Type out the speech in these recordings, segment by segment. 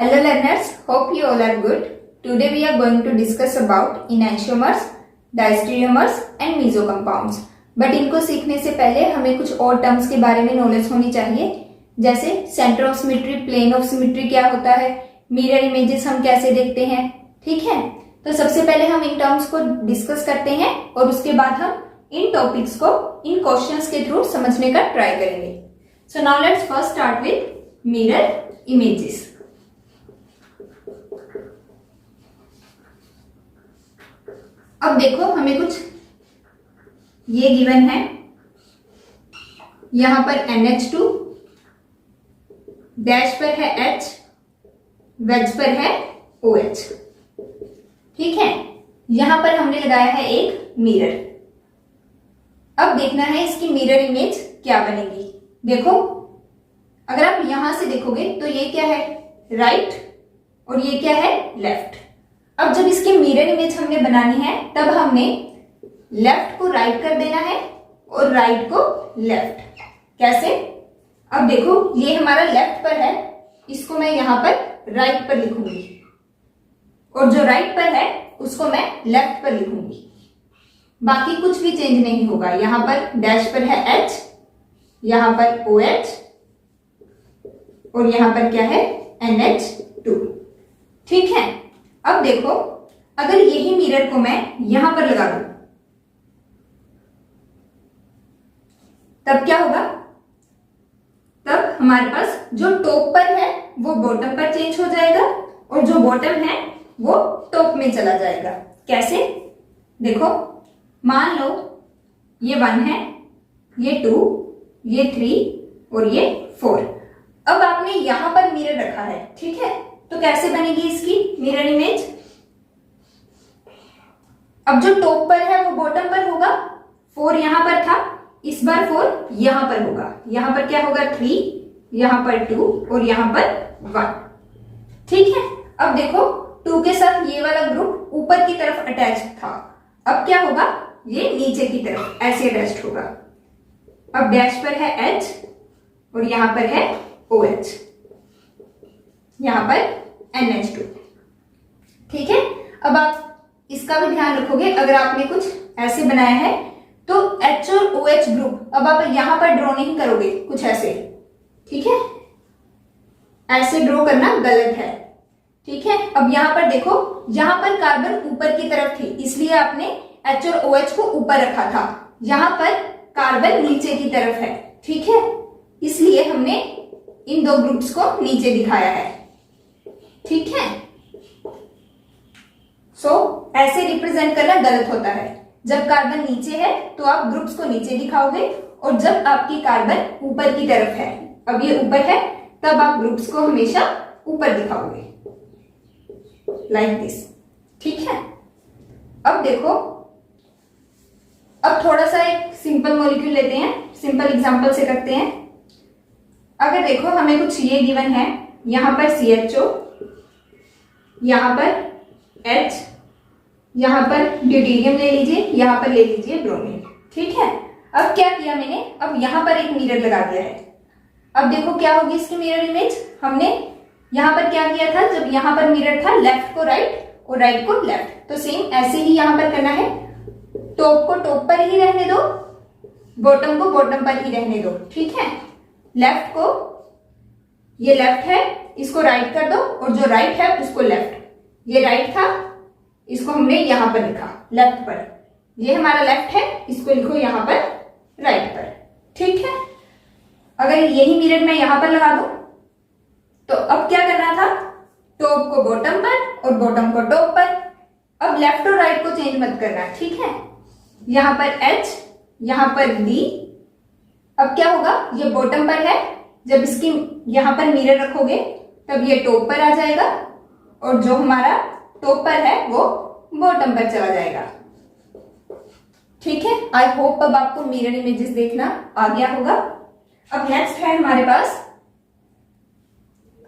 Hello learners, hope you all are good. Today we are going to discuss about enantiomers, diastereomers and mesocompounds. But इनको सीखने से पहले हमें कुछ और टर्म्स के बारे में नॉलेज होनी चाहिए, जैसे centre of symmetry, plane of symmetry क्या होता है, मिरर इमेजेस हम कैसे देखते हैं. ठीक है, तो सबसे पहले हम इन टर्म्स को डिस्कस करते हैं और उसके बाद हम इन टॉपिक्स को इन क्वेश्चंस के थ्रू समझने का ट्राई करेंगे. So now let's first start with mirror images. अब देखो हमें कुछ ये गिवन है, यहां पर NH2, डैश पर है H, वेज पर है OH. ठीक है, यहां पर हमने लगाया है एक मिरर. अब देखना है इसकी मिरर इमेज क्या बनेगी. देखो अगर आप यहां से देखोगे तो ये क्या है, राइट, और ये क्या है, लेफ्ट. अब जब इसकी मिरर इमेज हमने बनानी है तब हमने लेफ्ट को राइट कर देना है और राइट को लेफ्ट. कैसे? अब देखो ये हमारा लेफ्ट पर है, इसको मैं यहां पर राइट पर लिखूंगी और जो राइट पर है उसको मैं लेफ्ट पर लिखूंगी. बाकी कुछ भी चेंज नहीं होगा. यहां पर डैश पर है H, यहां पर OH और यहां पर क्या है, NH2. ठीक है, अब देखो अगर यही मिरर को मैं यहां पर लगा दूं तब क्या होगा, तब हमारे पास जो टॉप पर है वो बॉटम पर चेंज हो जाएगा और जो बॉटम है वो टॉप में चला जाएगा. कैसे? देखो मान लो ये 1 है, ये 2, ये 3 और ये 4. अब आपने यहां पर मिरर रखा है. ठीक है, तो कैसे बनेगी इसकी मिरर इमेज. अब जो टॉप पर है वो बॉटम पर होगा. 4 यहां पर था, इस बार 4 यहां पर होगा. यहां पर क्या होगा, 3, यहां पर 2 और यहां पर 1. ठीक है, अब देखो 2 के साथ ये वाला ग्रुप ऊपर की तरफ अटैच था. अब क्या होगा, ये नीचे की तरफ ऐसे अटैच होगा. अब डैश पर है H और यहां पर है OH, यहां पर NH2. ठीक है, अब आप इसका भी ध्यान रखोगे, अगर आपने कुछ ऐसे बनाया है तो H और OH ग्रुप अब आप यहां पर ड्रॉ नहीं करोगे कुछ ऐसे. ठीक है, ऐसे ड्रॉ करना गलत है. ठीक है, अब यहां पर देखो, यहां पर कार्बन ऊपर की तरफ थी इसलिए आपने H और OH को ऊपर रखा था. यहां पर कार्बन नीचे की तरफ है. ठीक है, इसलिए हमने इन दो ग्रुप्स को नीचे दिखाया है. ठीक है, ऐसे रिप्रेजेंट करना गलत होता है. जब कार्बन नीचे है तो आप ग्रुप्स को नीचे दिखाओगे और जब आपकी कार्बन ऊपर की तरफ है, अब ये ऊपर है, तब आप ग्रुप्स को हमेशा ऊपर दिखाओगे, लाइक दिस. ठीक है, अब देखो, अब थोड़ा सा एक सिंपल मॉलिक्यूल लेते हैं, सिंपल एग्जांपल से करते हैं. अगर देखो हमें कुछ ये गिवन है, यहां पर CHO, यहां पर H, यहां पर ड्यूटेरियम ले लीजिए, यहां पर ले लीजिए ब्रोमीन. ठीक है, अब क्या किया मैंने, अब यहां पर एक मिरर लगा दिया है. अब देखो क्या होगी इसकी मिरर इमेज. हमने यहां पर क्या किया था, जब यहां पर मिरर था लेफ्ट को राइट और राइट को लेफ्ट, तो सेम ऐसे ही यहां पर करना है. टॉप को टॉप पर ही रहने दो, बॉटम को बॉटम पर ही रहने दो. ठीक है, लेफ्ट को, ये लेफ्ट है, इसको राइट कर दो और जो राइट है उसको लेफ्ट. ये राइट था, इसको हमने यहां पर लिखा लेफ्ट पर. ये हमारा लेफ्ट है, इसको लिखो यहां पर राइट पर. ठीक है, अगर यही मिरर मैं यहां पर लगा दूं तो अब क्या करना था, टॉप को बॉटम पर और बॉटम को टॉप पर. अब लेफ्ट और राइट को चेंज मत करना. ठीक है, यहां पर H, यहां पर D. अब क्या होगा, ये बॉटम पर है, जब इसकी यहां पर मिरर रखोगे तब ये टॉप पर आ जाएगा और जो हमारा टॉप पर है वो बॉटम पर चला जाएगा. ठीक है, आई होप अब आपको मिरर इमेजेस देखना आ गया होगा. अब नेक्स्ट है हमारे पास,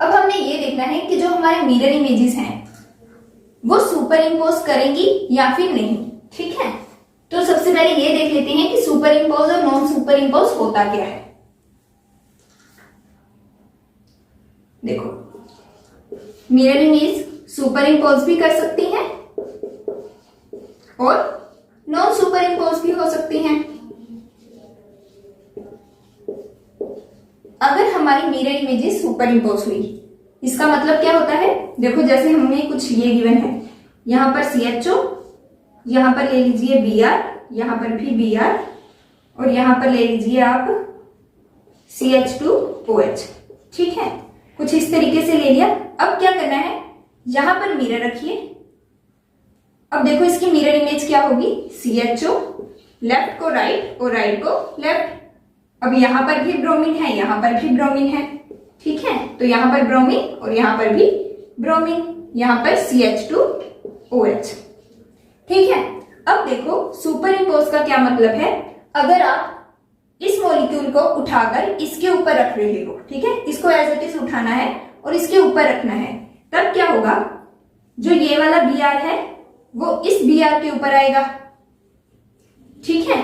अब हमने ये देखना है कि जो हमारे मिरर इमेजेस हैं वो सुपर इम्पोज करेंगी या फिर नहीं. ठीक है, तो सबसे पहले ये देख लेते हैं कि सुपर इम्पोज और नॉन सुपर इम्पोज होता क्या है. देखो मिरर इमेज सुपर इम्पोज भी कर सकती हैं और नॉन सुपर इम्पोज भी हो सकती हैं। अगर हमारी मिरर इमेजेस सुपर इम्पोज हुई, इसका मतलब क्या होता है? देखो जैसे हमें कुछ ये गिवन है, यहां पर CHO, यहां पर ले लीजिए Br, यहां पर भी Br और यहां पर ले लीजिए आप CH2OH। ठीक है, कुछ इस तरीके से ले लिया। अब क्या करना है, यहां पर मिरर रखिए। अब देखो इसकी मिरर इमेज क्या होगी, CHO, लेफ्ट को राइट और राइट को लेफ्ट। अब यहां पर भी ब्रोमीन है, यहां पर भी ब्रोमीन है। ठीक है, तो यहां पर ब्रोमीन और यहां पर भी ब्रोमीन, यहां पर CH2OH। ठीक है, अब देखो सुपर इम्पोज का क्या मतलब है। अगर आप इस मॉलिक्यूल को उठाकर इसके ऊपर रख रहे हो, ठीक है, इसको एज इट इज उठाना है और इसके ऊपर रखना है, तब क्या होगा, जो ये वाला Br है वो इस Br के ऊपर आएगा। ठीक है,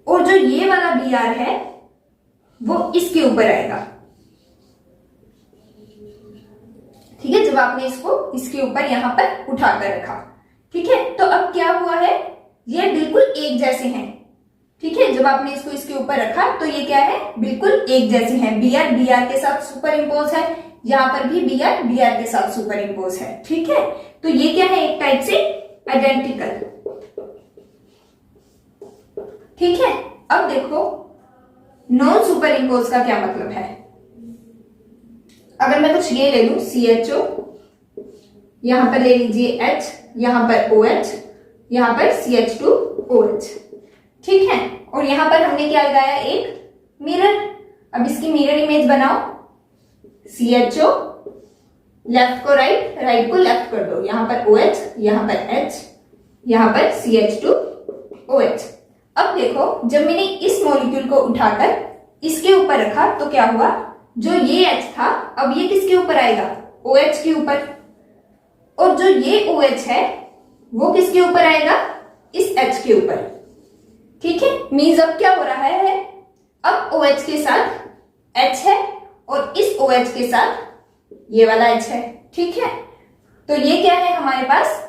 और जो ये वाला Br है वो इसके ऊपर आएगा। ठीक है, जब आपने इसको इसके ऊपर यहां पर उठाकर रखा। ठीक है, तो अब क्या हुआ है, ये बिल्कुल एक जैसे हैं। ठीक है, जब आपने इसको इसके ऊपर रखा तो ये क्या है, बिल्कुल एक जैसे हैं। Br के साथ सुपर इम्पोज है, यहां पर भी Br के साथ सुपर इम्पोज है। ठीक है, तो ये क्या है, एक टाइप से आइडेंटिकल। ठीक है, अब देखो नॉन सुपर इम्पोज का क्या मतलब है। अगर मैं कुछ ये ले लूं, CHO, यहां पर ले लीजिए H, यहां पर OH, यहां पर CH2OH। ठीक है, और यहां पर हमने क्या लगाया, एक मिरर। अब इसकी मिरर इमेज बनाओ, CHO, लेफ्ट को राइट, राइट को लेफ्ट कर दो, यहां पर OH, यहां पर H, यहां पर CH2OH। अब देखो जब मैंने इस मॉलिक्यूल को उठाकर इसके ऊपर रखा तो क्या हुआ, जो ये H था अब ये किसके ऊपर आएगा, OH के ऊपर, और जो ये OH है वो किसके ऊपर आएगा, इस H के ऊपर। ठीक है, मीन्स अब क्या हो रहा है, अब OH के साथ H है और इस OH के साथ ये वाला H है। ठीक है, तो ये क्या है हमारे पास,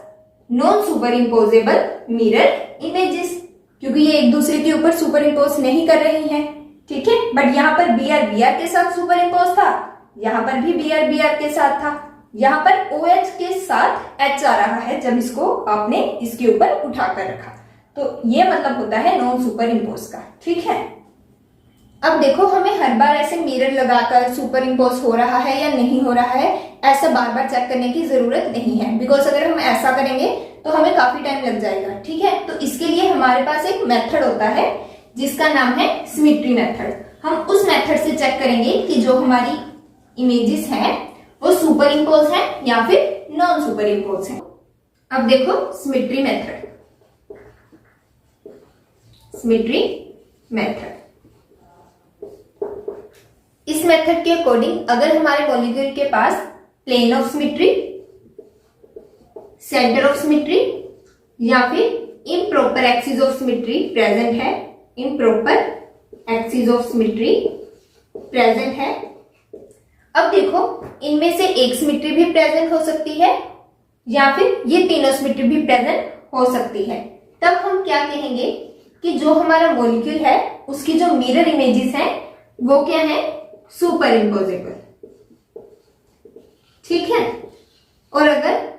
non superimposable mirror images, क्योंकि ये एक दूसरे के ऊपर सुपर इम्पोज नहीं कर रही हैं। ठीक है, बट यहां पर Br के साथ सुपर इम्पोज था, यहां पर भी Br के साथ था, यहां पर OH के साथ H आ रहा है जब इसको आपने इसके ऊपर उठाकर रखा। तो ये मतलब होता है नॉन सुपर इम्पोज का। ठीक है, अब देखो हमें हर बार ऐसे मिरर लगाकर सुपर इम्पोज हो रहा है या नहीं हो रहा है, ऐसा बार बार चेक करने की जरूरत नहीं है, बिकॉज अगर हम ऐसा करेंगे तो हमें काफी टाइम लग जाएगा। ठीक है, तो इसके लिए हमारे पास एक मेथड होता है जिसका नाम है सिमेट्री मेथड। हम उस मेथड से चेक करेंगे कि जो हमारी इमेजेस हैं वो सुपर इम्पोज है या फिर नॉन सुपर इम्पोज है। अब देखो सिमेट्री मेथड, सिमेट्री मेथड, इस मेथड के अकॉर्डिंग अगर हमारे मॉलिक्यूल के पास plane of symmetry, centre of symmetry या फिर improper axis of symmetry present है, improper axis of symmetry present है। अब देखो इनमें से एक सिमेट्री भी प्रेजेंट हो सकती है या फिर ये तीनों सिमेट्री भी प्रेजेंट हो सकती है। तब हम क्या कहेंगे कि जो हमारा मॉलिक्यूल है उसकी जो मिरर इमेजेस हैं वो क्या है, सुपर इम्पोजेबल। ठीक है, और अगर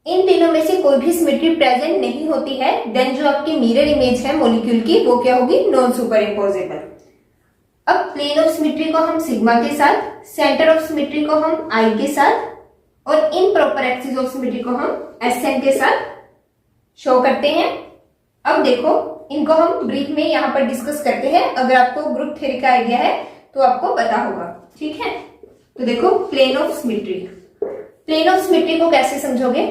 इन तीनों में से कोई भी सिमेट्री प्रेजेंट नहीं होती है देन जो आपकी मिरर इमेज है मॉलिक्यूल की वो क्या होगी, नॉन सुपर इम्पोजेबल। अब प्लेन ऑफ सिमेट्री को हम सिग्मा के साथ, सेंटर ऑफ सिमेट्री को हम आई के साथ और इम्प्रॉपर एक्सिस ऑफ सिमेट्री को हम एसएन के साथ शो करते हैं। अब देखो इनको हम ब्रीफ में यहां पर डिस्कस करते हैं, अगर आपको ग्रुप थ्योरी का आइडिया है तो आपको पता होगा। ठीक है, तो देखो plane of symmetry, plane of symmetry को कैसे समझोगे,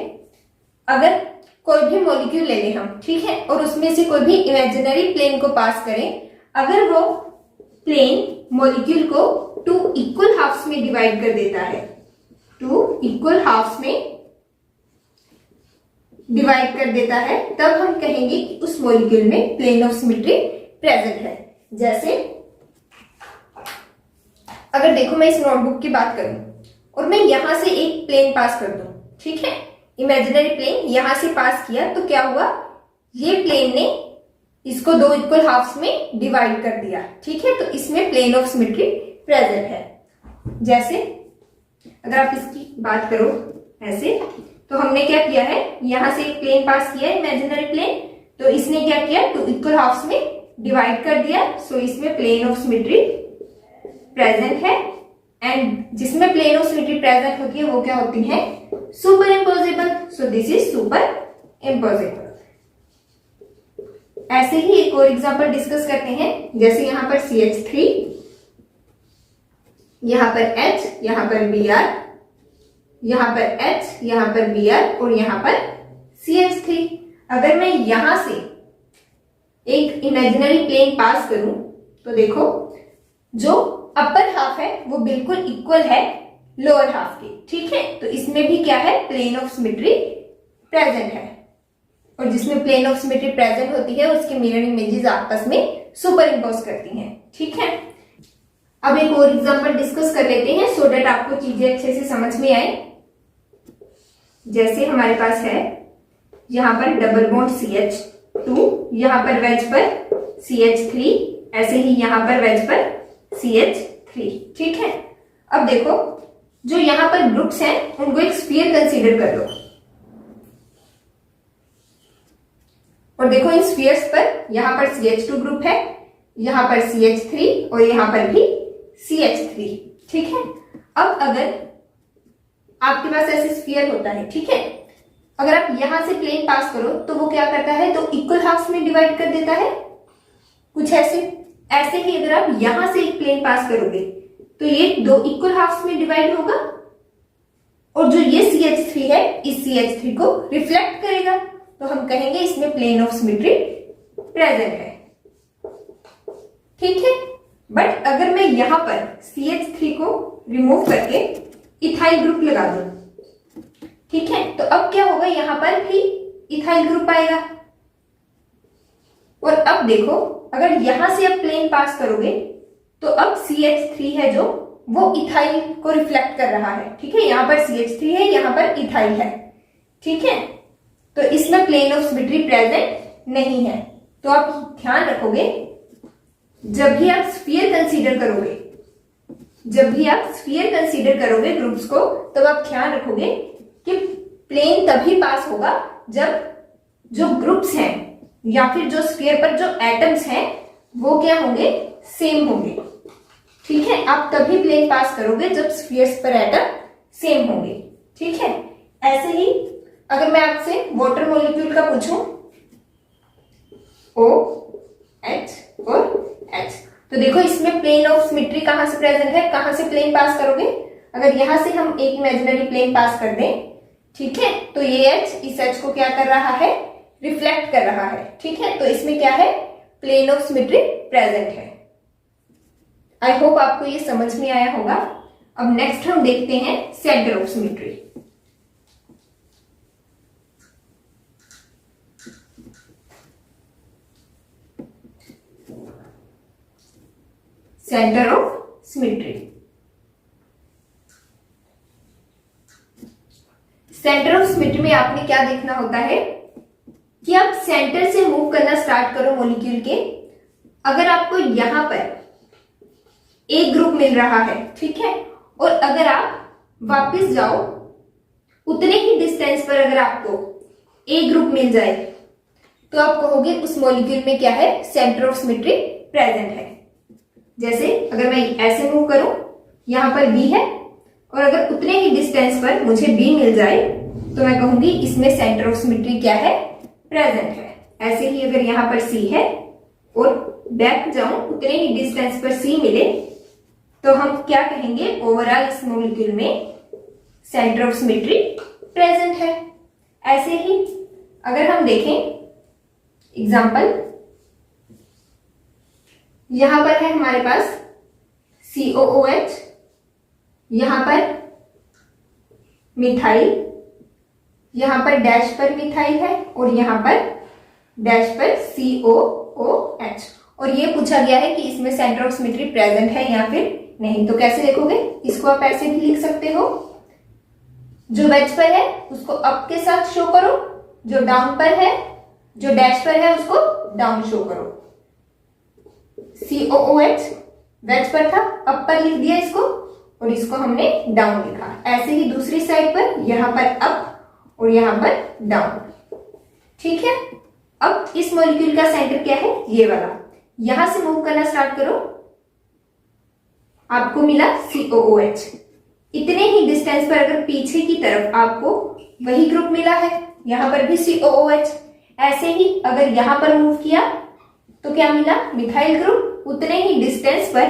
अगर कोई भी मॉलिक्यूल ले लें हम, ठीक है, और उसमें से कोई भी इमेजिनरी प्लेन को पास करें, अगर वो प्लेन मॉलिक्यूल को टू इक्वल हाफ्स में डिवाइड कर देता है, टू इक्वल हाफ्स में डिवाइड कर देता है, तब हम कहेंगे कि उस मॉलिक्यूल में प्लेन ऑफ सिमेट्री प्रेजेंट है। जैसे अगर देखो मैं इस नोटबुक की बात करूं और मैं यहां से एक प्लेन पास कर दूं, ठीक है, इमेजिनरी प्लेन यहां से पास किया तो क्या हुआ, ये प्लेन ने इसको दो इक्वल हाफ्स में डिवाइड कर दिया, ठीक है, तो इसमें प्लेन ऑफ सिमेट्री प्रेजेंट है। जैसे अगर आप इसकी बात करो ऐसे, तो हमने क्या किया है, यहां से एक प्लेन पास किया है इमेजिनरी प्लेन, तो इसने क्या किया, टू इक्वल हाफ्स में डिवाइड कर दिया, सो इसमें प्लेन ऑफ सिमेट्री प्रेजेंट है। एंड जिसमें प्लेन ऑफ सिमेट्री प्रेजेंट होती है वो क्या होती है, super imposable, so this is super imposable. ऐसे ही एक और एग्जांपल डिस्कस करते हैं, जैसे यहां पर CH3, यहां पर H, यहां पर Br, यहां पर H, यहां पर Br और यहां पर CH3। अगर मैं यहां से एक इमेजिनरी प्लेन पास करूं तो देखो जो अपर हाफ है वो बिल्कुल इक्वल है लोअर हाफ के, ठीक है, तो इसमें भी क्या है, प्लेन ऑफ सिमेट्री प्रेजेंट है। और जिसमें प्लेन ऑफ सिमेट्री प्रेजेंट होती है उसके मिरर इमेजेस आपस में सुपर इम्पोज करती हैं, ठीक है। अब एक और एग्जांपल डिस्कस कर लेते हैं सो दैट आपको चीजें अच्छे से समझ में आए। जैसे हमारे पास है यहां पर डबल बॉन्ड CH2, यहां पर वेज पर CH3, ऐसे ही यहां पर वेज पर CH3, ठीक है। अब देखो जो यहां पर ग्रुप्स हैं उनको एक स्फीयर कंसीडर कर लो, और देखो इन स्फीयर्स पर यहां पर CH2 ग्रुप है, यहां पर CH3 और यहां पर भी CH3, ठीक है। अब अगर आपके पास ऐसे स्फीयर होता है, ठीक है, अगर आप यहां से प्लेन पास करो तो वो क्या करता है, तो इक्वल हाफ्स में डिवाइड कर देता है, कुछ ऐसे ही अगर आप यहां से एक प्लेन पास करोगे तो ये दो इक्वल हाफ्स में डिवाइड होगा, और जो ये CH3 है इस CH3 को रिफ्लेक्ट करेगा, तो हम कहेंगे इसमें प्लेन ऑफ सिमेट्री प्रेजेंट है, ठीक है। बट अगर मैं यहां पर CH3 को रिमूव करके इथाइल ग्रुप लगा दूं, ठीक है, तो अब क्या होगा, यहां पर भी इथाइल ग्रुप आएगा। और अब देखो अगर यहां से आप प्लेन पास करोगे तो अब CH3 है जो वो इथाइल को रिफ्लेक्ट कर रहा है, ठीक है, यहां पर CH3 है, यहां पर इथाइल है, ठीक है, तो इसमें प्लेन ऑफ सिमेट्री प्रेजेंट नहीं है। तो आप ध्यान रखोगे जब भी आप स्फीयर कंसीडर करोगे, जब भी आप स्फीयर कंसीडर करोगे ग्रुप्स को, तब आप ध्यान रखोगे कि प्लेन तभी पास होगा जब जो ग्रुप्स हैं या फिर जो स्फीयर पर जो एटम्स हैं वो क्या होंगे, सेम होंगे, ठीक है। आप तभी प्लेन पास करोगे जब स्फीयर्स पर एटम सेम होंगे, ठीक है। ऐसे ही अगर मैं आपसे वाटर मॉलिक्यूल का पूछूं, OH और H, तो देखो इसमें प्लेन ऑफ सिमेट्री कहां से प्रेजेंट है, कहां से प्लेन पास करोगे, अगर यहां से हम एक इमेजिनरी प्लेन पास कर दें, ठीक है, तो ये H इस H को क्या कर रहा है, रिफ्लेक्ट कर रहा है, ठीक है, तो इसमें क्या है, प्लेन ऑफ सिमेट्री प्रेजेंट है। आई होप आपको ये समझ में आया होगा। अब नेक्स्ट हम देखते हैं centre of symmetry. Centre of symmetry, centre of symmetry में आपने क्या देखना होता है कि आप सेंटर से मूव करना स्टार्ट करो मॉलिक्यूल के। अगर आपको यहां पर एक ग्रुप मिल रहा है, ठीक है, और अगर आप वापस जाओ उतने ही डिस्टेंस पर अगर आपको एक ग्रुप मिल जाए तो आप कहोगे उस मॉलिक्यूल में क्या है, सेंटर ऑफ सिमेट्री प्रेजेंट है। जैसे अगर मैं ऐसे मूव करूं, यहां पर B है और अगर उतने ही डिस्टेंस पर मुझे B मिल जाए तो मैं कहूंगी इसमें सेंटर ऑफ सिमेट्री क्या है, प्रेजेंट है। ऐसे ही अगर यहां पर C है और बैक जाऊं उतने ही डिस्टेंस पर C मिले तो हम क्या कहेंगे, ओवरऑल इस मॉलिक्यूल में सेंटर ऑफ सिमेट्री प्रेजेंट है। ऐसे ही अगर हम देखें एग्जांपल, यहां पर है हमारे पास COOH, यहां पर मिथाइल, यहां पर डैश पर मिथाइल है और यहां पर डैश पर COOH, और ये पूछा गया है कि इसमें सेंटर ऑफ सिमेट्री प्रेजेंट है या फिर नहीं। तो कैसे देखोगे? इसको आप ऐसे भी लिख सकते हो, जो वेज पर है उसको अप के साथ शो करो, जो डाउन पर है, जो डैश पर है उसको डाउन शो करो। COOH वेज पर था, अप पर लिख दिया इसको और इसको हमने डाउन लिखा। ऐसे ही दूसरी साइड पर, यहां पर अप और यहां पर डाउन। ठीक है। अब इस मॉलिक्यूल का सेंटर क्या है? ये वाला। यहां से मूव करना स्टार्ट करो, आपको मिला COOH। इतने ही डिस्टेंस पर अगर पीछे की तरफ आपको वही ग्रुप मिला है, यहां पर भी COOH। ऐसे ही अगर यहां पर मूव किया तो क्या मिला? Methyl group. उतने ही डिस्टेंस पर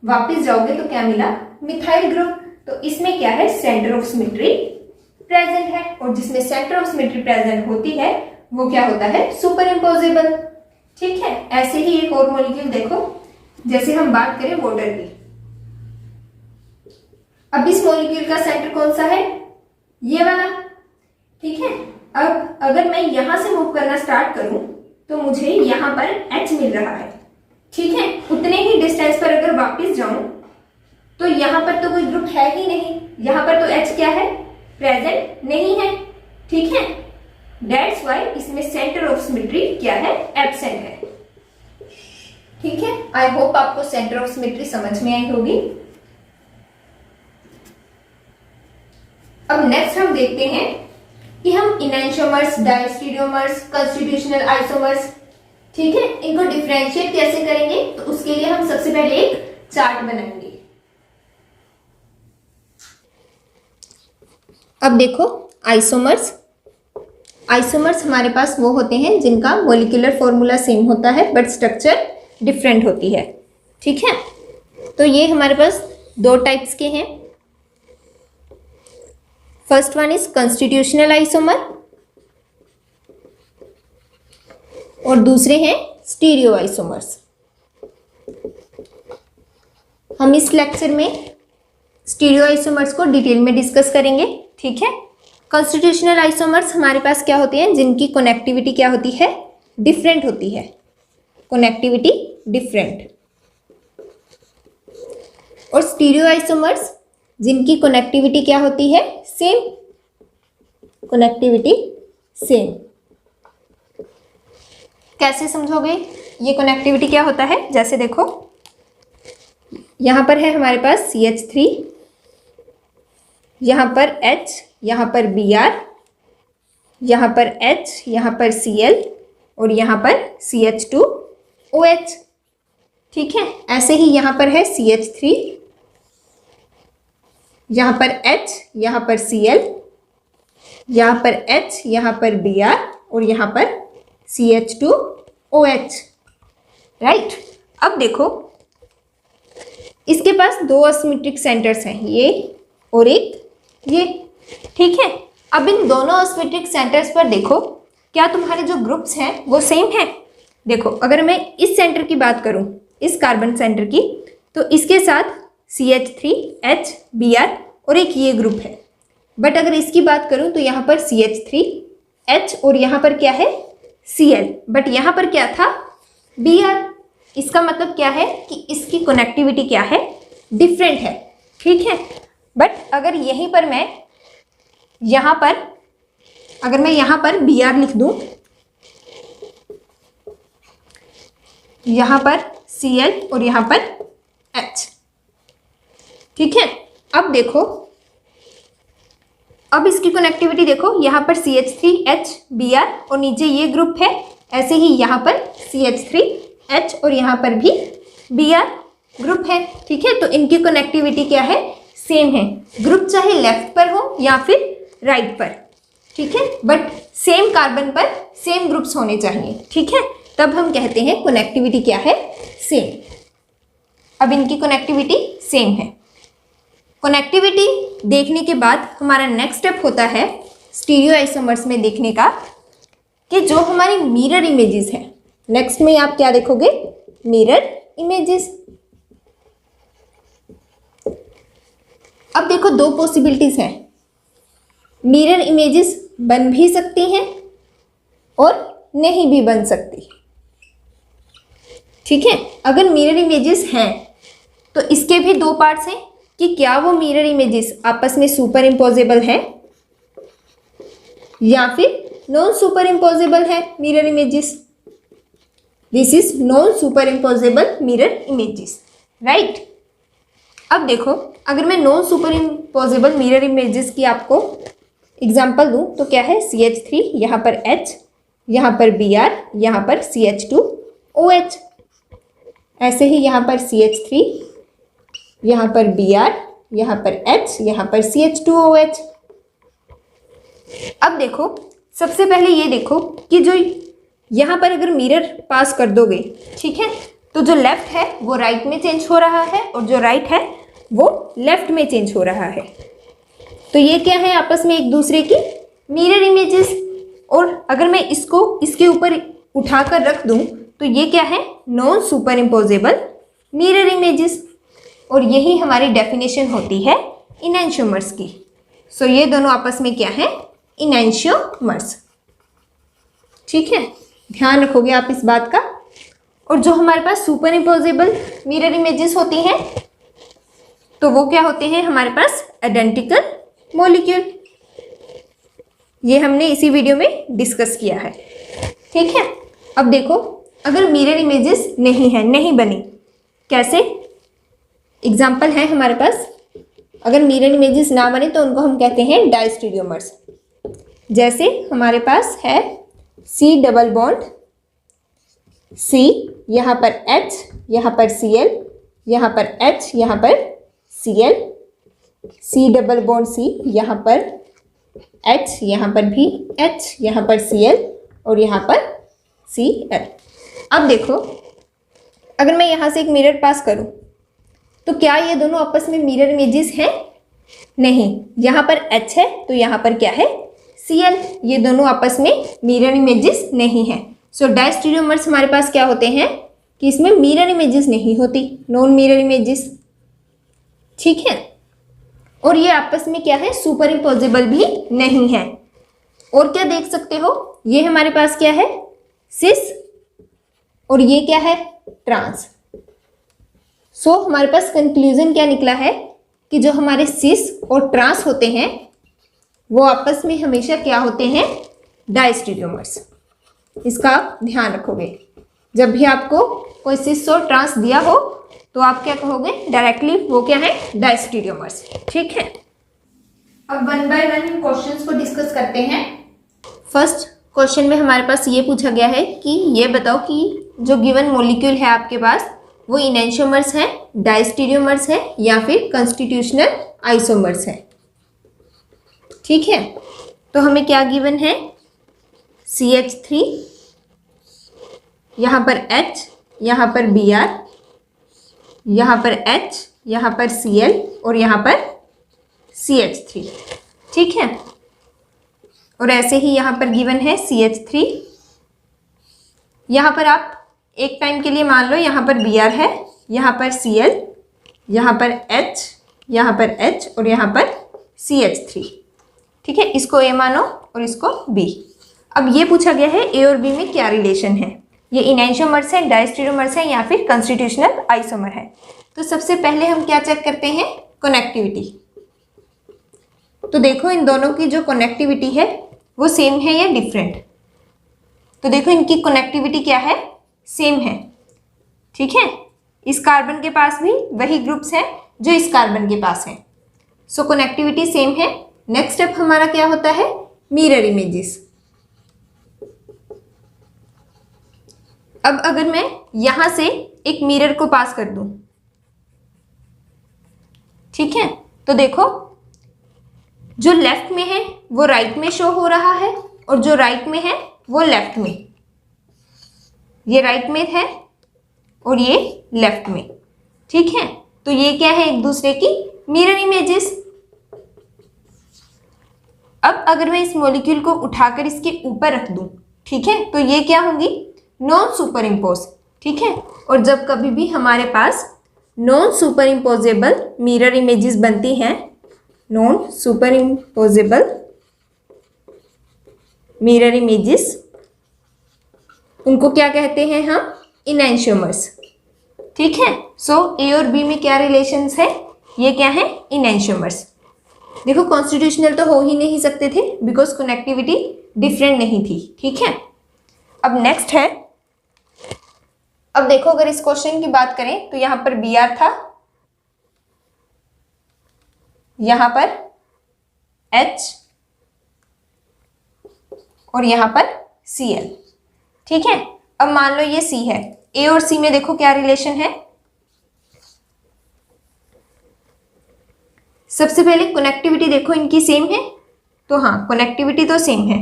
वापस जाओगे तो क्या मिला? Methyl group. तो इसमें क्या है? सेंटर ऑफ सिमेट्री प्रेजेंट है, और जिसमें सेंटर ऑफ सिमेट्री प्रेजेंट होती है वो क्या होता है? Super imposable. ठीक है। ऐसे ही एक और मॉलिक्यूल देखो, जैसे हम बात करें वाटर की। अब इस मॉलिक्यूल का सेंटर कौन सा है? ये वाला। ठीक है। अब अगर मैं यहां से मूव करना स्टार्ट करूं तो मुझे यहां पर H मिल रहा है। ठीक है। उतने ही डिस्टेंस पर अगर वापस जाऊं तो यहां पर तो कोई ग्रुप है ही नहीं, यहां पर तो H क्या है? प्रेजेंट नहीं है। ठीक है। दैट्स व्हाई इसमें सेंटर ऑफ सिमेट्री क्या है? एब्सेंट है। ठीक है। आई होप आपको सेंटर ऑफ सिमेट्री समझ में आई होगी। अब नेक्स्ट हम देखते हैं कि हम इनैंशियोमर्स, डायस्टीरियोमर्स, कंस्टिट्यूशनल आइसोमर्स, ठीक है, इनको डिफरेंशिएट कैसे करेंगे। तो उसके लिए हम सबसे पहले एक चार्ट बनाएंगे। अब देखो आइसोमर्स। आइसोमर्स हमारे पास वो होते हैं जिनका मॉलिक्यूलर फॉर्मूला सेम होता है बट स्ट्रक्चर डिफरेंट होती है। ठीक है। तो ये हमारे पास दो टाइप्स के हैं। First one is constitutional isomer और दूसरे हैं स्टीरियो आइसोमर्स। हम इस लेक्चर में स्टीरियो आइसोमर्स को डिटेल में डिस्कस करेंगे। ठीक है। कॉन्स्टिट्यूशनल आइसोमर्स हमारे पास क्या होते हैं? जिनकी कनेक्टिविटी क्या होती है? डिफरेंट होती है। Connectivity different. और स्टीरियो आइसोमर्स जिनकी कनेक्टिविटी क्या होती है? सेम। Connectivity same. कैसे समझोगे ये कनेक्टिविटी क्या होता है? जैसे देखो यहां पर है हमारे पास CH3, यहां पर H, यहां पर Br, यहां पर H, यहां पर Cl और यहां पर CH2OH। ठीक है। ऐसे ही यहां पर है CH3, यहां पर H, यहां पर Cl, यहां पर H, यहां पर Br और यहां पर CH2OH। राइट। अब देखो इसके पास दो असिमेट्रिक सेंटर्स हैं, ये और एक ये। ठीक है। अब इन दोनों असिमेट्रिक सेंटर्स पर देखो क्या तुम्हारे जो ग्रुप्स हैं वो सेम हैं? देखो अगर मैं इस सेंटर की बात करूं, इस कार्बन सेंटर की, तो इसके साथ CH3H Br और एक ये ग्रुप है। बट अगर इसकी बात करूं तो यहाँ पर CH3H और यहाँ पर क्या है? Cl। बट यहाँ पर क्या था? Br। इसका मतलब क्या है कि इसकी कनेक्टिविटी क्या है? डिफरेंट है। ठीक है। बट अगर यहीं पर मैं यहाँ पर अगर मैं यहाँ पर Br लिख दूं, यहाँ पर Cl और यहाँ पर H। ठीक है। अब देखो अब इसकी कनेक्टिविटी देखो, यहाँ पर CH3H Br और नीचे ये ग्रुप है। ऐसे ही यहाँ पर CH3H और यहाँ पर भी Br ग्रुप है। ठीक है। तो इनकी कनेक्टिविटी क्या है? सेम है। ग्रुप चाहे लेफ्ट पर हो या फिर राइट पर। ठीक है। बट सेम कार्बन पर सेम ग्रुप्स होने चाहिए। ठीक है। तब हम कहते हैं कनेक्टिविटी क्या है? सेम। अब इनकी कनेक्टिविटी सेम है। कनेक्टिविटी देखने के बाद हमारा नेक्स्ट स्टेप होता है स्टीरियो आइसोमर्स में देखने का कि जो हमारी मिरर इमेजेस हैं। नेक्स्ट में आप क्या देखोगे? Mirror images. अब देखो दो पॉसिबिलिटीज हैं। मिरर इमेजेस बन भी सकती हैं और नहीं भी बन सकती। ठीक है। अगर मिरर इमेजेस हैं तो इसके भी दो पार्ट्स हैं कि क्या वो मिरर इमेजेस आपस में सुपर इम्पोजेबल है या फिर नॉन सुपर इम्पोजेबल है mirror images. This is non superimposable mirror images, right. अब देखो, अगर मैं non superimposable mirror images की आपको एग्जाम्पल दूं तो क्या है, CH3, यहाँ पर H, यहाँ पर Br, यहाँ पर CH2OH, ऐसे ही यहाँ पर CH3, यहाँ पर Br, यहाँ पर H, यहाँ पर CH2OH। अब देखो, सबसे पहले ये देखो कि जो यहाँ पर अगर मिरर पास कर दोगे, ठीक है, तो जो लेफ्ट है वो राइट में चेंज हो रहा है और जो राइट है वो लेफ्ट में चेंज हो रहा है। तो ये क्या है, आपस में एक दूसरे की मिरर इमेजेस। और अगर मैं इसको इसके ऊपर उठाकर रख दूं तो ये क्या है, non superimposable mirror images. और यही हमारी डेफिनेशन होती है इनैंशियोमर्स की। सो ये दोनों आपस में क्या है, इनैंशियोमर्स। ठीक है, ध्यान रखोगे आप इस बात का। और जो हमारे पास सुपर इम्पोजेबल मिरर इमेजेस होती हैं तो वो क्या होते हैं, हमारे पास आइडेंटिकल मॉलिक्यूल। ये हमने इसी वीडियो में डिस्कस किया है, ठीक है। अब देखो, अगर मिरर इमेजेस नहीं है, नहीं बनी, कैसे, एग्जाम्पल है हमारे पास। अगर मिरर इमेजेस ना बने तो उनको हम कहते हैं डायस्टीरियोमर्स। जैसे हमारे पास है C डबल बॉन्ड C, यहाँ पर H, यहाँ पर Cl, यहाँ पर H, यहाँ पर Cl, C double bond C, यहाँ पर H, यहाँ पर भी H, यहाँ पर Cl और यहाँ पर Cl। अब देखो, अगर मैं यहाँ से एक मिरर पास करूँ तो क्या ये दोनों आपस में मिरर इमेजेस हैं? नहीं। यहाँ पर H है तो यहाँ पर क्या है, Cl। ये दोनों आपस में मिरर इमेजेस नहीं है। सो डायस्टीरियोमर्स हमारे पास क्या होते हैं कि इसमें मिरर इमेजेस नहीं होती, नॉन मिरर इमेजेस, ठीक है। और ये आपस में क्या है, सुपर इम्पोजेबल भी नहीं है। और क्या देख सकते हो, ये हमारे पास क्या है, सिस, और ये क्या है, ट्रांस। सो हमारे पास कंक्लूजन क्या निकला है कि जो हमारे सिस और ट्रांस होते हैं वो आपस में हमेशा क्या होते हैं, डायस्टीरियोमर्स। इसका आप ध्यान रखोगे। जब भी आपको कोई सिस और ट्रांस दिया हो तो आप क्या कहोगे, डायरेक्टली वो क्या है, डायस्टीरियोमर्स, ठीक है। अब वन बाय वन क्वेश्चंस को डिस्कस करते हैं। फर्स्ट क्वेश्चन में हमारे पास ये पूछा गया है कि ये बताओ कि जो गिवन मॉलिक्यूल है आपके पास वो इनैंशियोमर्स है, डायस्टीरियोमर्स है या फिर कॉन्स्टिट्यूशनल आइसोमर्स है, ठीक है। तो हमें क्या गिवन है, CH3, यहाँ पर H, यहाँ पर Br, यहाँ पर H, यहाँ पर Cl और यहाँ पर CH3, ठीक है। और ऐसे ही यहाँ पर गिवन है CH3। यहाँ पर आप एक टाइम के लिए मान लो यहाँ पर Br है, यहाँ पर Cl, यहाँ पर H, यहाँ पर H और यहाँ पर CH3, ठीक है। इसको A मानो और इसको B। अब ये पूछा गया है A और B में क्या रिलेशन है, ये इनैंशियोमर्स है, डायस्टीरियोमर्स है या फिर कॉन्स्टिट्यूशनल आइसोमर है। तो सबसे पहले हम क्या चेक करते हैं, कनेक्टिविटी। तो देखो इन दोनों की जो कनेक्टिविटी है वो सेम है या डिफरेंट। तो देखो इनकी कनेक्टिविटी क्या है, सेम है, ठीक है। इस कार्बन के पास भी वही ग्रुप्स हैं जो इस कार्बन के पास हैं। सो कनेक्टिविटी सेम है। नेक्स्ट स्टेप हमारा क्या होता है, मिरर इमेजेस। अब अगर मैं यहां से एक मिरर को पास कर दूं, ठीक है, तो देखो जो लेफ्ट में है वो राइट में शो हो रहा है और जो राइट में है वो लेफ्ट में। ये राइट में है और ये लेफ्ट में, ठीक है। तो ये क्या है, एक दूसरे की मिरर इमेजेस। अब अगर मैं इस मॉलिक्यूल को उठाकर इसके ऊपर रख दूं, ठीक है, तो ये क्या होंगी, नॉन सुपर इम्पोज, ठीक है। और जब कभी भी हमारे पास non superimposable mirror images बनती हैं, non superimposable mirror images, उनको क्या कहते हैं हम, इनैंशियोमर्स, ठीक है। सो ए और बी में क्या रिलेशंस है, ये क्या है, इनएंशियोमर्स। देखो कॉन्स्टिट्यूशनल तो हो ही नहीं सकते थे बिकॉज कनेक्टिविटी डिफरेंट नहीं थी। ठीक है, अब नेक्स्ट है, अब देखो अगर इस क्वेश्चन की बात करें तो यहां पर बी आर था, यहां पर एच और यहां पर सी एल। ठीक है, अब मान लो ये सी है, ए और सी में देखो क्या रिलेशन है। सबसे पहले कनेक्टिविटी देखो इनकी सेम है, तो हाँ कनेक्टिविटी तो सेम है।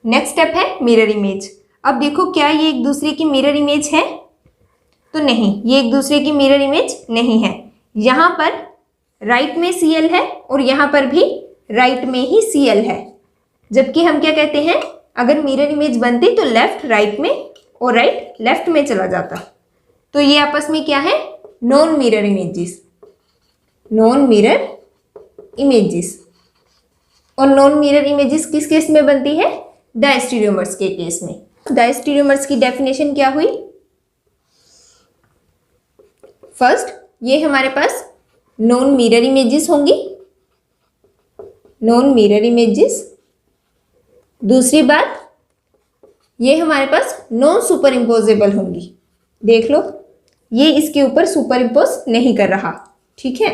नेक्स्ट स्टेप है मिरर इमेज। अब देखो क्या ये एक दूसरे की मिरर इमेज है, तो नहीं, ये एक दूसरे की मिरर इमेज नहीं है। यहां पर राइट में सी एल है और यहां पर भी राइट में ही सी एल है, जबकि हम क्या कहते हैं, अगर मिरर इमेज बनती तो लेफ्ट राइट में और राइट लेफ्ट में चला जाता। तो ये आपस में क्या है, non mirror images, non mirror images. और नॉन मिरर इमेजेस किस केस में बनती है, डायस्टीरियोमर्स के केस में। डायस्टीरियोमर्स की डेफिनेशन क्या हुई, फर्स्ट ये हमारे पास नॉन मिरर इमेजेस होंगी, नॉन मिरर इमेजेस। दूसरी बात, ये हमारे पास नॉन सुपर इम्पोजेबल होंगी। देख लो ये इसके ऊपर सुपर इम्पोज नहीं कर रहा। ठीक है,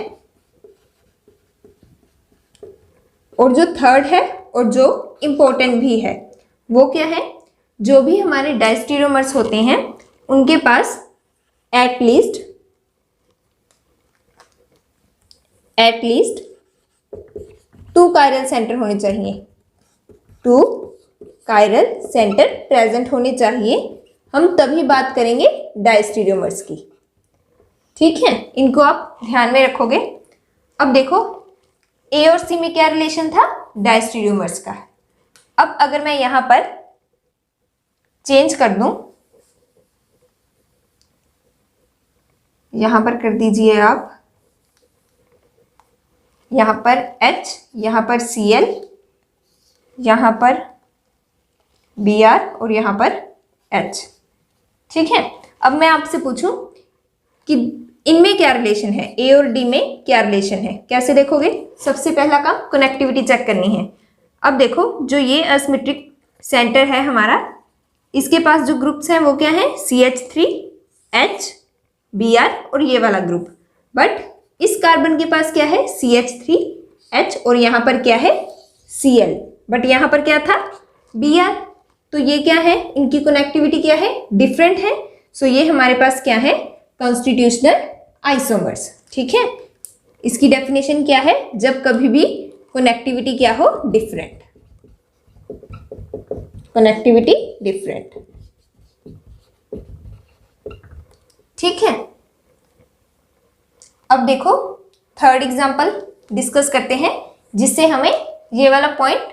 और जो थर्ड है और जो इंपॉर्टेंट भी है वो क्या है, जो भी हमारे डायस्टीरियोमर्स होते हैं उनके पास एटलीस्ट 2 कायरल सेंटर होने चाहिए, 2 कायरल सेंटर प्रेजेंट होने चाहिए। हम तभी बात करेंगे डायस्टीरियोमर्स की। ठीक है, इनको आप ध्यान में रखोगे। अब देखो ए और सी में क्या रिलेशन था, डायस्टीरियोमर्स का। अब अगर मैं यहां पर चेंज कर दूं, यहां पर कर दीजिए आप, यहां पर H, यहां पर Cl, यहां पर Br और यहां पर H। ठीक है, अब मैं आपसे पूछूं कि इनमें क्या रिलेशन है, ए और डी में क्या रिलेशन है, कैसे देखोगे। सबसे पहला काम कनेक्टिविटी चेक करनी है। अब देखो जो ये असिमेट्रिक सेंटर है हमारा, इसके पास जो ग्रुप्स हैं वो क्या है, CH3, H, Br और ये वाला ग्रुप। बट इस कार्बन के पास क्या है, CH3, H और यहाँ पर क्या है, Cl। बट यहाँ पर क्या था, Br। तो ये क्या है, इनकी कनेक्टिविटी क्या है, डिफरेंट है। सो ये हमारे पास क्या है, कॉन्स्टिट्यूशनल आइसोमर्स। ठीक है, इसकी डेफिनेशन क्या है, जब कभी भी कनेक्टिविटी क्या हो, डिफरेंट, कनेक्टिविटी डिफरेंट। ठीक है, अब देखो थर्ड एग्जांपल डिस्कस करते हैं जिससे हमें ये वाला पॉइंट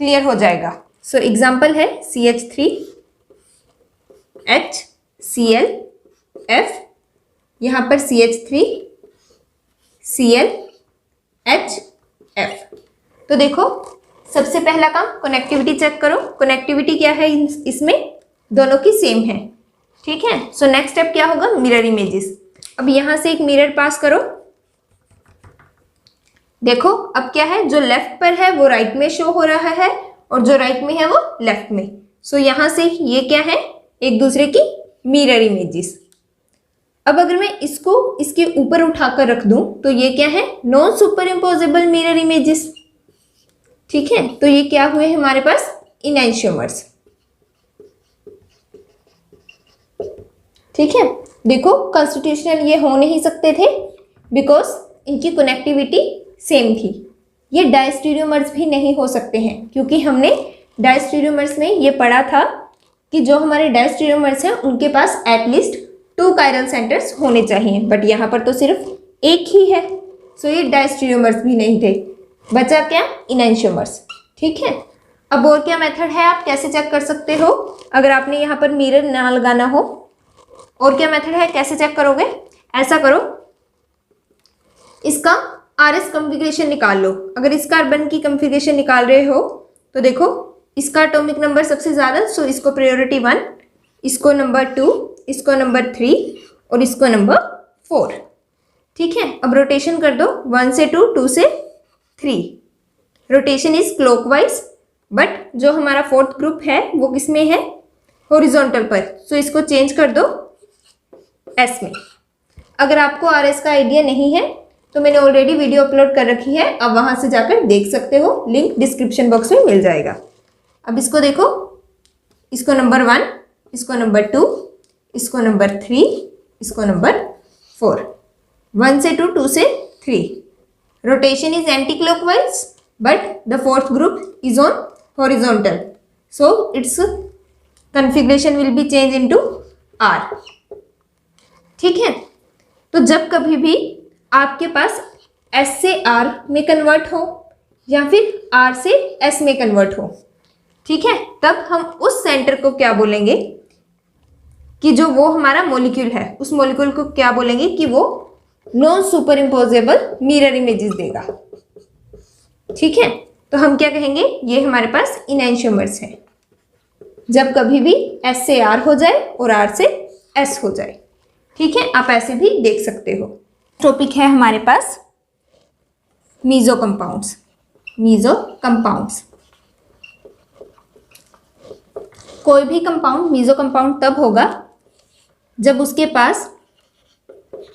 क्लियर हो जाएगा। सो एग्जांपल है CH3, H, Cl, F, यहाँ पर CH3, Cl, H, F। तो देखो सबसे पहला काम कनेक्टिविटी चेक करो, कनेक्टिविटी क्या है इसमें, दोनों की सेम है। ठीक है, सो नेक्स्ट स्टेप क्या होगा, मिरर इमेजेस। अब यहां से एक मिरर पास करो, देखो अब क्या है, जो लेफ्ट पर है वो राइट में शो हो रहा है और जो राइट में है वो लेफ्ट में। सो यहां से ये क्या है, एक दूसरे की मिरर इमेजेस। अब अगर मैं इसको इसके ऊपर उठाकर रख दूं तो ये क्या है, non superimposable mirror images. ठीक है, तो ये क्या हुए हमारे पास, इनएंशियोमर्स। ठीक है, देखो कॉन्स्टिट्यूशनल ये हो नहीं सकते थे बिकॉज इनकी कनेक्टिविटी सेम थी। ये डायस्टीरियोमर्स भी नहीं हो सकते हैं क्योंकि हमने डायस्टीरियोमर्स में ये पढ़ा था कि जो हमारे डायस्टीरियोमर्स हैं उनके पास एटलीस्ट 2 कायरल सेंटर्स होने चाहिए, बट यहाँ पर तो सिर्फ एक ही है। सो ये डायस्टीरियोमर्स भी नहीं थे, बचा क्या, इनएंशियोमर्स। ठीक है, अब और क्या मेथड है, आप कैसे चेक कर सकते हो अगर आपने यहाँ पर मिरर ना लगाना हो। और क्या मेथड है, कैसे चेक करोगे, ऐसा करो, इसका RS कॉन्फ़िगरेशन निकाल लो। अगर इस कार्बन की कॉन्फ़िगरेशन निकाल रहे हो तो देखो इसका एटॉमिक नंबर सबसे ज़्यादा, सो इसको प्रायोरिटी 1, इसको नंबर 2, इसको नंबर 3 और इसको नंबर 4। ठीक है, अब रोटेशन कर दो 1 से 2, 2 से 3। रोटेशन इज क्लॉकवाइज, बट जो हमारा फोर्थ ग्रुप है वो किस में है, हॉरिजॉन्टल पर। सो इसको चेंज कर दो एस में। अगर आपको आर एस का आइडिया नहीं है तो मैंने ऑलरेडी वीडियो अपलोड कर रखी है, आप वहां से जाकर देख सकते हो, लिंक डिस्क्रिप्शन बॉक्स में मिल जाएगा। अब इसको देखो, इसको नंबर 1, इसको नंबर 2, इसको नंबर 3, इसको नंबर 4। 1 से 2, 2 से 3। Rotation is anti clockwise but the fourth group is on horizontal, so its configuration will be changed into R। ठीक है, तो जब कभी भी आपके पास S से R में कन्वर्ट हो या फिर R से S में कन्वर्ट हो, ठीक है, तब हम उस सेंटर को क्या बोलेंगे कि जो वो हमारा मॉलिक्यूल है, उस मॉलिक्यूल को क्या बोलेंगे कि वो non superimposable mirror images देगा। ठीक है, तो हम क्या कहेंगे, ये हमारे पास इनैंशियोमर्स है जब कभी भी S से R हो जाए और R से S हो जाए। ठीक है, आप ऐसे भी देख सकते हो। टॉपिक है हमारे पास मीजो कंपाउंड्स। मीजो कंपाउंड्स, कोई भी कंपाउंड मीजो कंपाउंड तब होगा जब उसके पास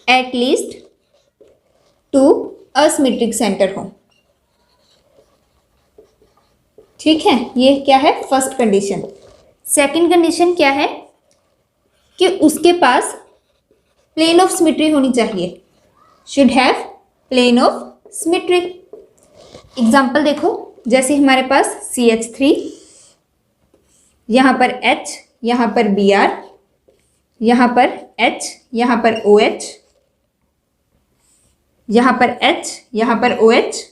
एटलीस्ट 2 असिमेट्रिक सेंटर हो। ठीक है, ये क्या है, फर्स्ट कंडीशन। सेकंड कंडीशन क्या है कि उसके पास प्लेन ऑफ सिमेट्री होनी चाहिए, should have plane of symmetry. Example देखो, जैसे हमारे पास CH3, यहाँ पर H, यहाँ पर Br, यहाँ पर H, यहाँ पर OH, यहाँ पर H, यहाँ पर OH,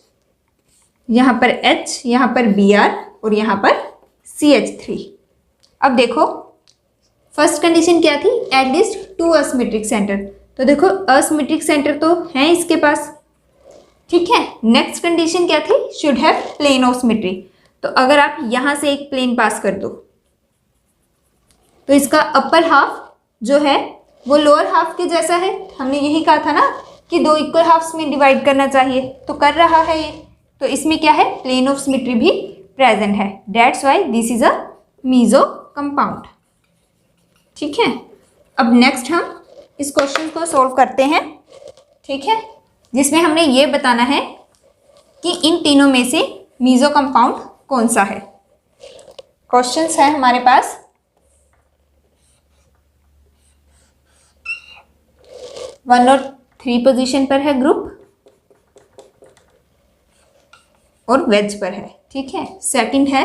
यहाँ पर H, यहाँ पर Br और यहाँ पर CH3। अब देखो फर्स्ट कंडीशन क्या थी, एटलीस्ट 2 असिमेट्रिक सेंटर। तो देखो असिमेट्रिक सेंटर तो है इसके पास। ठीक है, नेक्स्ट कंडीशन क्या थी, should have plane of symmetry. तो अगर आप यहाँ से एक प्लेन पास कर दो तो इसका अपर हाफ जो है वो लोअर हाफ के जैसा है। हमने यही कहा था ना कि 2 इक्वल हाफ्स में डिवाइड करना चाहिए, तो कर रहा है ये। तो इसमें क्या है, प्लेन ऑफ सिमेट्री भी प्रेजेंट है। That's why this is a meso compound. ठीक है, अब नेक्स्ट हम इस क्वेश्चन को सॉल्व करते हैं। ठीक है, जिसमें हमने ये बताना है कि इन तीनों में से मीजो कंपाउंड कौन सा है। क्वेश्चंस है हमारे पास। वन और 3 पोजीशन पर है ग्रुप और वेज पर है। ठीक है, सेकंड है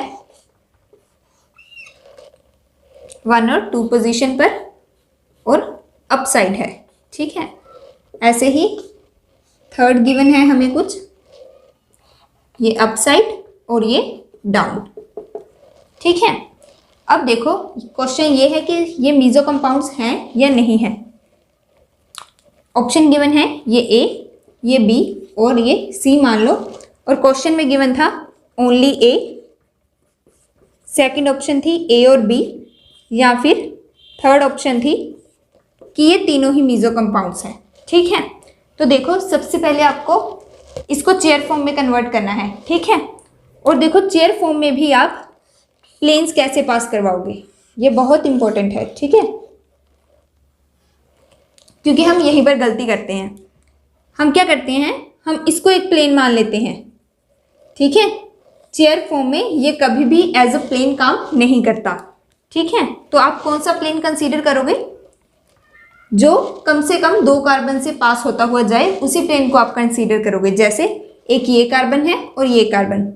1 और 2 पोजीशन पर और अप साइड है। ठीक है, ऐसे ही थर्ड गिवन है हमें कुछ, ये अप साइड और ये डाउन। ठीक है, अब देखो क्वेश्चन ये है कि ये मीजो कंपाउंड्स हैं या नहीं है। ऑप्शन गिवन है ये A, ये B और ये C मान लो, और क्वेश्चन में गिवन था ओनली A। सेकंड ऑप्शन थी A और B, या फिर थर्ड ऑप्शन थी कि ये तीनों ही मीजो कंपाउंड्स हैं। ठीक है, तो देखो सबसे पहले आपको इसको चेयर फॉर्म में कन्वर्ट करना है। ठीक है, और देखो चेयर फॉर्म में भी आप प्लेन्स कैसे पास करवाओगे, ये बहुत इंपॉर्टेंट है। ठीक है, क्योंकि हम यहीं पर गलती करते हैं। हम क्या करते हैं, हम इसको एक प्लेन मान लेते हैं। ठीक है, चेयर फॉर्म में ये कभी भी एज अ प्लेन काम नहीं करता। ठीक है, तो आप कौन सा प्लेन कंसीडर करोगे, जो कम से कम 2 कार्बन से पास होता हुआ जाए, उसी प्लेन को आप कंसीडर करोगे। जैसे एक ये कार्बन है और ये कार्बन,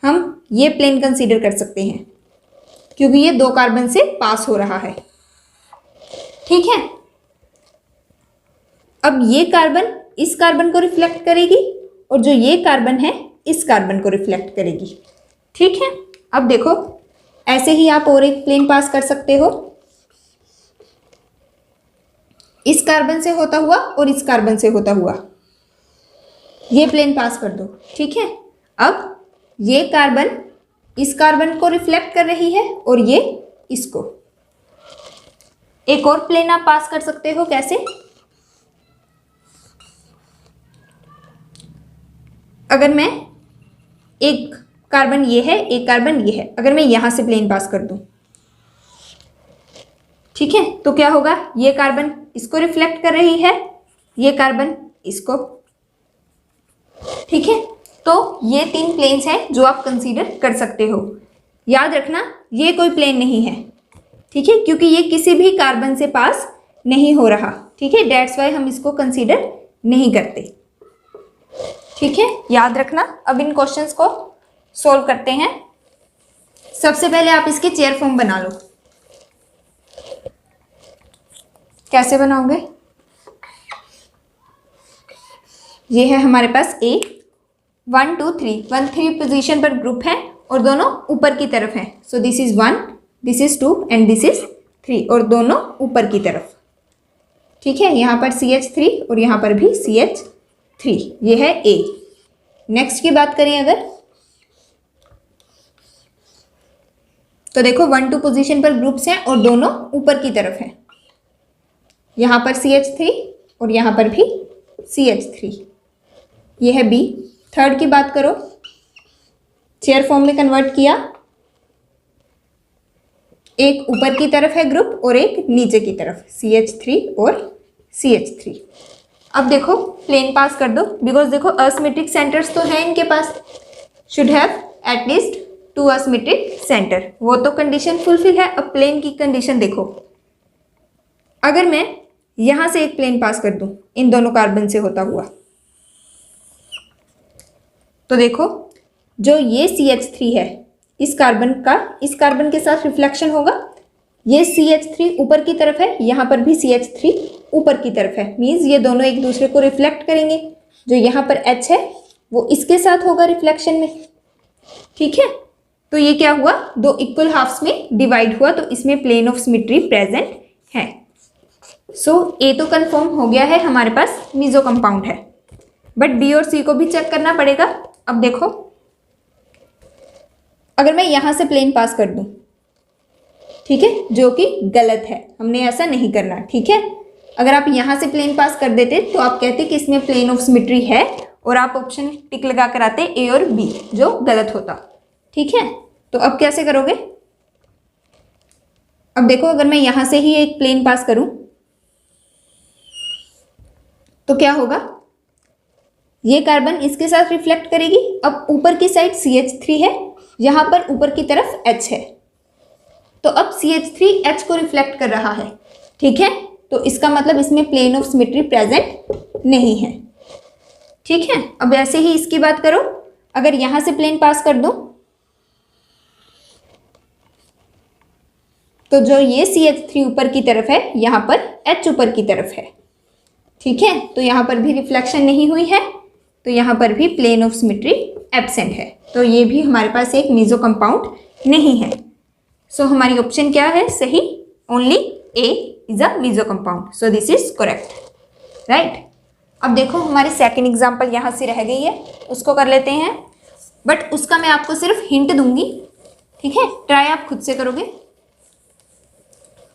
हम ये प्लेन कंसीडर कर सकते हैं क्योंकि ये 2 कार्बन से पास हो रहा है। ठीक है, अब ये कार्बन इस कार्बन को रिफ्लेक्ट करेगी और जो ये कार्बन है इस कार्बन को रिफ्लेक्ट करेगी। ठीक है, अब देखो ऐसे ही आप और एक प्लेन पास कर सकते हो, इस कार्बन से होता हुआ और इस कार्बन से होता हुआ, ये प्लेन पास कर दो। ठीक है, अब ये कार्बन इस कार्बन को रिफ्लेक्ट कर रही है और ये इसको। एक और प्लेन आप पास कर सकते हो। कैसे? अगर मैं एक कार्बन ये है, एक कार्बन ये है, अगर मैं यहां से प्लेन पास कर दूं, ठीक है, तो क्या होगा? ये कार्बन इसको रिफ्लेक्ट कर रही है, ये कार्बन इसको, ठीक है। तो ये 3 प्लेन्स हैं जो आप कंसीडर कर सकते हो। याद रखना ये कोई प्लेन नहीं है, ठीक है, क्योंकि ये किसी भी कार्बन से पास नहीं हो रहा, ठीक है, दैट्स वाई हम इसको कंसीडर नहीं करते, ठीक है, याद रखना। अब इन क्वेश्चंस को सॉल्व करते हैं। सबसे पहले आप इसके चेयर फॉर्म बना लो। कैसे बनाओगे? ये है हमारे पास A, 1 2 3, 1 3 पोजीशन पर ग्रुप है और दोनों ऊपर की तरफ हैं। सो this is 1, this is 2 and this is 3, और दोनों ऊपर की तरफ, ठीक है। यहाँ पर CH3 और यहाँ पर भी CH3, ये है A। नेक्स्ट की बात करें अगर, तो देखो 1 2 पोजीशन पर ग्रुप्स हैं और दोनों ऊपर की तरफ हैं। यहाँ पर CH3 और यहाँ पर भी CH3, ये है B। थर्ड की बात करो, चेयर फॉर्म में कन्वर्ट किया, एक ऊपर की तरफ है ग्रुप और एक नीचे की तरफ, CH3 और CH3। अब देखो प्लेन पास कर दो, बिकॉज देखो असिमेट्रिक सेंटर्स तो है इनके पास, should have at least 2 asymmetric centre, वो तो कंडीशन फुलफिल है। अब प्लेन की कंडीशन देखो, अगर मैं यहां से एक प्लेन पास कर दूं इन दोनों कार्बन से होता हुआ, तो देखो जो ये CH3 है इस कार्बन के साथ रिफ्लेक्शन होगा। ये CH3 ऊपर की तरफ है, यहाँ पर भी CH3 ऊपर की तरफ है, मीन्स ये दोनों एक दूसरे को रिफ्लेक्ट करेंगे। जो यहाँ पर H है वो इसके साथ होगा रिफ्लेक्शन में, ठीक है। तो ये क्या हुआ? 2 इक्वल हाफ्स में डिवाइड हुआ, तो इसमें प्लेन ऑफ सिमेट्री प्रेजेंट है। सो A तो कंफर्म हो गया है, हमारे पास मीजो कंपाउंड है, बट B और C को भी चेक करना पड़ेगा। अब देखो अगर मैं यहां से प्लेन पास कर दूं, ठीक है, जो कि गलत है, हमने ऐसा नहीं करना, ठीक है। अगर आप यहां से प्लेन पास कर देते तो आप कहते कि इसमें प्लेन ऑफ सिमेट्री है और आप ऑप्शन टिक लगा कर आते A और B, जो गलत होता, ठीक है। तो अब कैसे करोगे? अब देखो अगर मैं यहां से ही एक प्लेन पास करूं तो क्या होगा? ये कार्बन इसके साथ रिफ्लेक्ट करेगी। अब ऊपर की साइड CH3 है, यहां पर ऊपर की तरफ H है, तो अब CH3 H को रिफ्लेक्ट कर रहा है, ठीक है। तो इसका मतलब इसमें प्लेन ऑफ सिमेट्री प्रेजेंट नहीं है, ठीक है। अब ऐसे ही इसकी बात करो, अगर यहां से प्लेन पास कर दूं तो जो ये CH3 ऊपर की तरफ है, यहां पर H ऊपर की तरफ है, ठीक है। तो यहां पर भी रिफ्लेक्शन नहीं हुई है, तो यहाँ पर भी प्लेन ऑफ सिमेट्री एब्सेंट है, तो ये भी हमारे पास एक मीजो कंपाउंड नहीं है। सो हमारी ऑप्शन क्या है सही? Only A is a meso compound, so this is correct, right. अब देखो हमारी सेकंड एग्जांपल यहाँ से रह गई है, उसको कर लेते हैं, बट उसका मैं आपको सिर्फ हिंट दूंगी, ठीक है, ट्राई आप खुद से करोगे।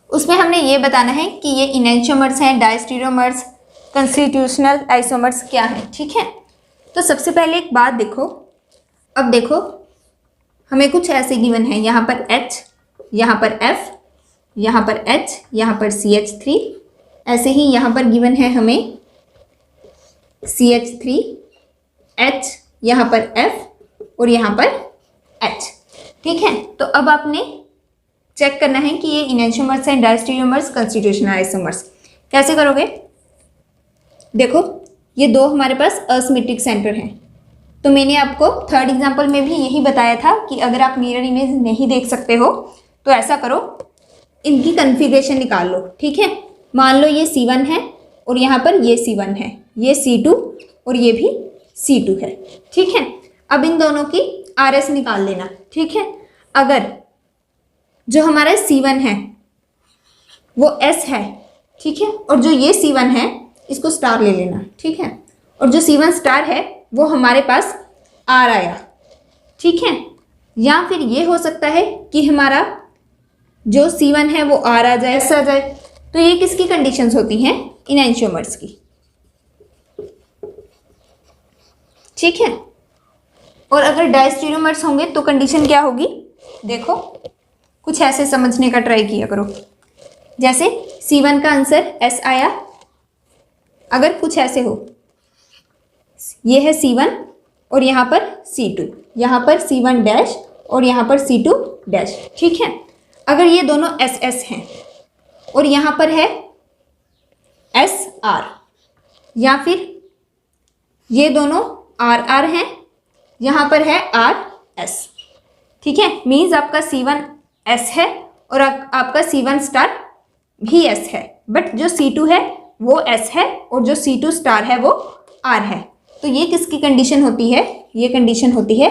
उसमें हमने ये बताना है कि ये इनैंशियोमर्स हैं, डायस्टीरियोमर्स, कंस्टिट्यूशनल आइसोमर्स क्या है, ठीक है। तो सबसे पहले एक बात देखो, अब देखो हमें कुछ ऐसे गिवन है, यहाँ पर H, यहाँ पर F, यहाँ पर H, यहाँ पर CH3, ऐसे ही यहाँ पर गिवन है हमें CH3, H, यहाँ पर F और यहाँ पर H, ठीक है। तो अब आपने चेक करना है कि ये इनैंशियोमर्स हैं, डायस्टीरियोमर्स, कंस्टिट्यूशनल आइसोमर्स। कैसे करोगे? देखो ये 2 हमारे पास असिमेट्रिक सेंटर हैं, तो मैंने आपको थर्ड एग्जांपल में भी यही बताया था कि अगर आप मिरर इमेज नहीं देख सकते हो तो ऐसा करो, इनकी कन्फिग्रेशन निकाल लो, ठीक है। मान लो ये C1 है और यहाँ पर ये C1 है, ये C2 और ये भी C2 है, ठीक है। अब इन दोनों की RS निकाल लेना, ठीक है। अगर जो हमारा C1 है वो S है, ठीक है, और जो ये C1 है इसको स्टार ले लेना, ठीक है, और जो C1 स्टार है वो हमारे पास R आया, ठीक है। या फिर ये हो सकता है कि हमारा जो C1 है वो R आ जाए, S आ जाए, तो ये किसकी कंडीशंस होती हैं? इनैंशियोमर्स की। ठीक है। और अगर डायस्टीरियोमर्स होंगे तो कंडीशन क्या होगी? देखो, कुछ ऐसे समझने का ट्राई किया करो। जैसे C1 का आंसर S आया, अगर कुछ ऐसे हो, ये है C1 और यहाँ पर C2, यहाँ पर C1 डैश और यहाँ पर C2 डैश। ठीक है। अगर ये दोनों SS हैं और यहाँ पर है SR, या फिर ये दोनों RR हैं, यहाँ पर है RS। ठीक है। मीन्स आपका C1 S है और आपका C1 स्टार भी S है, बट जो C2 है वो S है और जो C2 स्टार है वो R है। तो ये किसकी कंडीशन होती है? ये कंडीशन होती है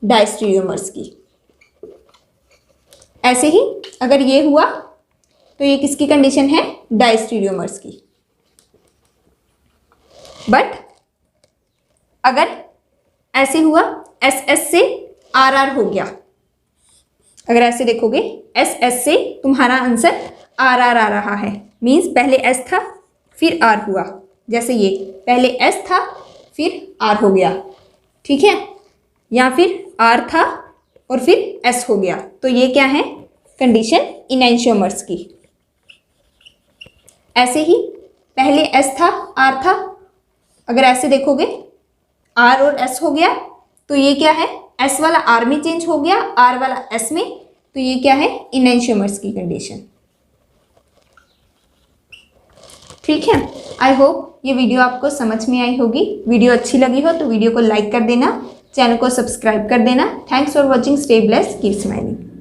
डायस्टीरियोमर्स की। ऐसे ही अगर ये हुआ तो ये किसकी कंडीशन है? डायस्टीरियोमर्स की। बट अगर ऐसे हुआ, SS से RR हो गया, अगर ऐसे देखोगे SS से तुम्हारा आंसर RR आ रहा है, मीन्स पहले S था फिर R हुआ। जैसे ये पहले S था फिर R हो गया। ठीक है। या फिर R था और फिर S हो गया, तो ये क्या है? कंडीशन इनैंशियोमर्स की। ऐसे ही पहले S था R था, अगर ऐसे देखोगे R और S हो गया, तो ये क्या है? S वाला R में चेंज हो गया, R वाला S में, तो ये क्या है? इनैंशियोमर्स की कंडीशन। ठीक है। आई होप ये वीडियो आपको समझ में आई होगी। वीडियो अच्छी लगी हो तो वीडियो को लाइक कर देना, चैनल को सब्सक्राइब कर देना। Thanks for watching. Stay blessed, keep smiling.